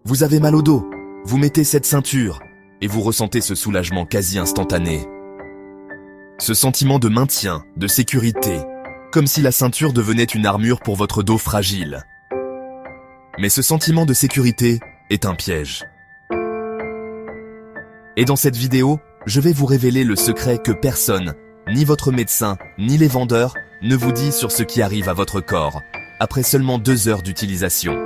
Vous avez mal au dos, vous mettez cette ceinture et vous ressentez ce soulagement quasi instantané. Ce sentiment de maintien, de sécurité, comme si la ceinture devenait une armure pour votre dos fragile. Mais ce sentiment de sécurité est un piège. Et dans cette vidéo, je vais vous révéler le secret que personne, ni votre médecin, ni les vendeurs, ne vous dit sur ce qui arrive à votre corps, après seulement 2 heures d'utilisation.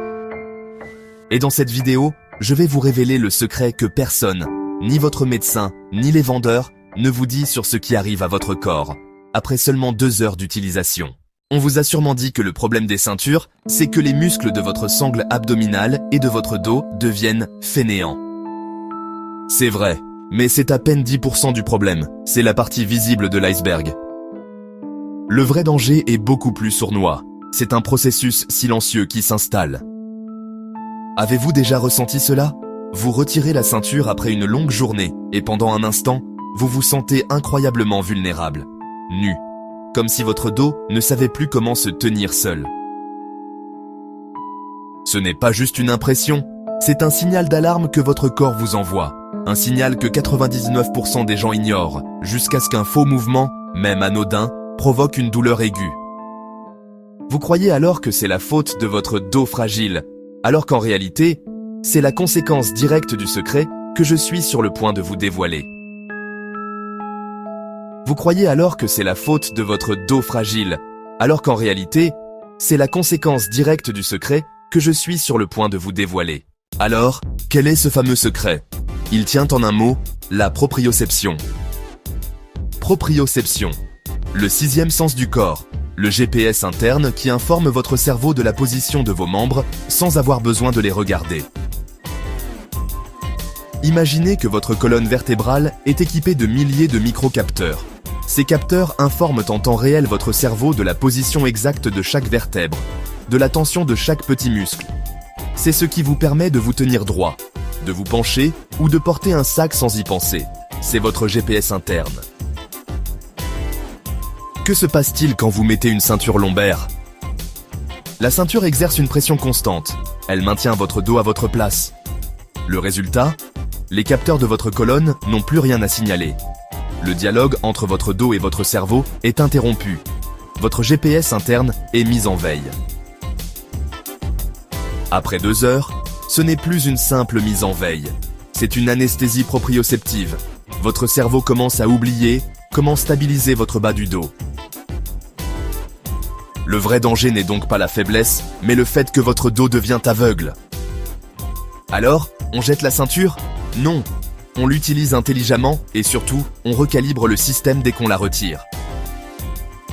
Et dans cette vidéo, je vais vous révéler le secret que personne, ni votre médecin, ni les vendeurs, ne vous dit sur ce qui arrive à votre corps, après seulement 2 heures d'utilisation. On vous a sûrement dit que le problème des ceintures, c'est que les muscles de votre sangle abdominale et de votre dos deviennent fainéants. C'est vrai, mais c'est à peine 10% du problème, c'est la partie visible de l'iceberg. Le vrai danger est beaucoup plus sournois, c'est un processus silencieux qui s'installe. Avez-vous déjà ressenti cela? Vous retirez la ceinture après une longue journée et pendant un instant, vous vous sentez incroyablement vulnérable, nu, comme si votre dos ne savait plus comment se tenir seul. Ce n'est pas juste une impression, c'est un signal d'alarme que votre corps vous envoie, un signal que 99% des gens ignorent, jusqu'à ce qu'un faux mouvement, même anodin, provoque une douleur aiguë. Vous croyez alors que c'est la faute de votre dos fragile, alors qu'en réalité, c'est la conséquence directe du secret que je suis sur le point de vous dévoiler. Vous croyez alors que c'est la faute de votre dos fragile, alors qu'en réalité, c'est la conséquence directe du secret que je suis sur le point de vous dévoiler. Alors, quel est ce fameux secret? Il tient en un mot, la proprioception. Proprioception, le 6e sens du corps, le GPS interne qui informe votre cerveau de la position de vos membres sans avoir besoin de les regarder. Imaginez que votre colonne vertébrale est équipée de milliers de microcapteurs. Ces capteurs informent en temps réel votre cerveau de la position exacte de chaque vertèbre, de la tension de chaque petit muscle. C'est ce qui vous permet de vous tenir droit, de vous pencher ou de porter un sac sans y penser. C'est votre GPS interne. Que se passe-t-il quand vous mettez une ceinture lombaire? La ceinture exerce une pression constante. Elle maintient votre dos à votre place. Le résultat? Les capteurs de votre colonne n'ont plus rien à signaler. Le dialogue entre votre dos et votre cerveau est interrompu. Votre GPS interne est mis en veille. Après 2 heures, ce n'est plus une simple mise en veille. C'est une anesthésie proprioceptive. Votre cerveau commence à oublier comment stabiliser votre bas du dos. Le vrai danger n'est donc pas la faiblesse, mais le fait que votre dos devient aveugle. Alors, on jette la ceinture? Non. On l'utilise intelligemment et surtout, on recalibre le système dès qu'on la retire.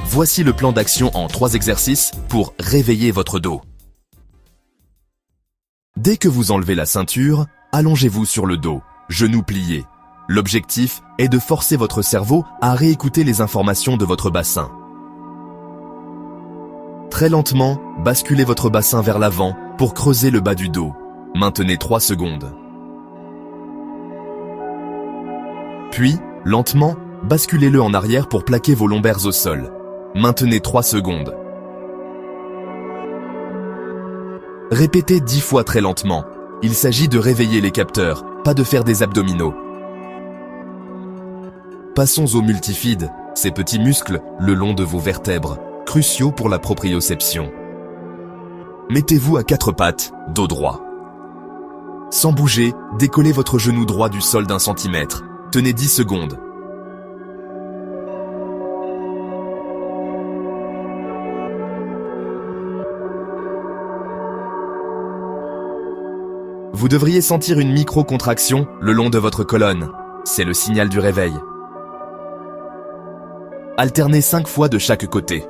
Voici le plan d'action en 3 exercices pour réveiller votre dos. Dès que vous enlevez la ceinture, allongez-vous sur le dos, genoux pliés. L'objectif est de forcer votre cerveau à réécouter les informations de votre bassin. Très lentement, basculez votre bassin vers l'avant pour creuser le bas du dos. Maintenez 3 secondes. Puis, lentement, basculez-le en arrière pour plaquer vos lombaires au sol. Maintenez 3 secondes. Répétez 10 fois très lentement. Il s'agit de réveiller les capteurs, pas de faire des abdominaux. Passons aux multifides, ces petits muscles le long de vos vertèbres, cruciaux pour la proprioception. Mettez-vous à 4 pattes, dos droit. Sans bouger, décollez votre genou droit du sol d'1 centimètre. Tenez 10 secondes. Vous devriez sentir une micro-contraction le long de votre colonne. C'est le signal du réveil. Alternez 5 fois de chaque côté.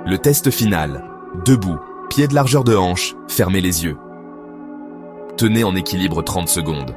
Le test final. Debout, pied de largeur de hanche, fermez les yeux. Tenez en équilibre 30 secondes.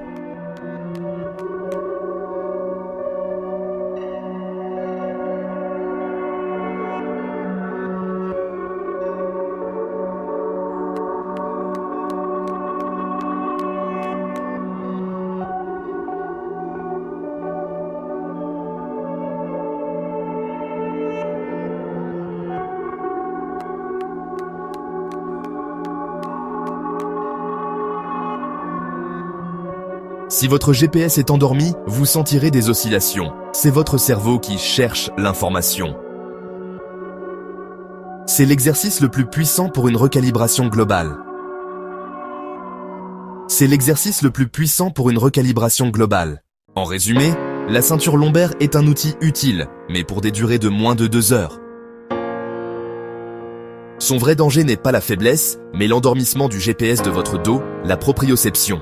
Si votre GPS est endormi, vous sentirez des oscillations. C'est votre cerveau qui cherche l'information. C'est l'exercice le plus puissant pour une recalibration globale. C'est l'exercice le plus puissant pour une recalibration globale. En résumé, la ceinture lombaire est un outil utile, mais pour des durées de moins de 2 heures. Son vrai danger n'est pas la faiblesse, mais l'endormissement du GPS de votre dos, la proprioception.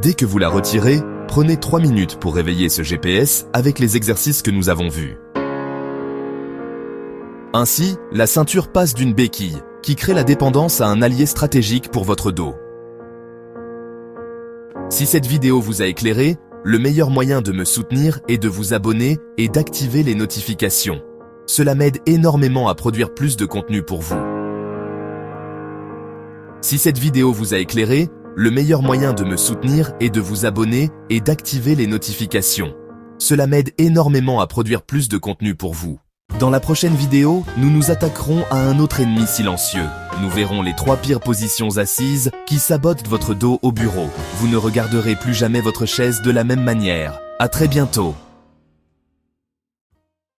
Dès que vous la retirez, prenez 3 minutes pour réveiller ce GPS avec les exercices que nous avons vus. Ainsi, la ceinture passe d'une béquille, qui crée la dépendance à un allié stratégique pour votre dos. Si cette vidéo vous a éclairé, le meilleur moyen de me soutenir est de vous abonner et d'activer les notifications. Cela m'aide énormément à produire plus de contenu pour vous. Si cette vidéo vous a éclairé, le meilleur moyen de me soutenir est de vous abonner et d'activer les notifications. Cela m'aide énormément à produire plus de contenu pour vous. Dans la prochaine vidéo, nous nous attaquerons à un autre ennemi silencieux. Nous verrons les 3 pires positions assises qui sabotent votre dos au bureau. Vous ne regarderez plus jamais votre chaise de la même manière. À très bientôt.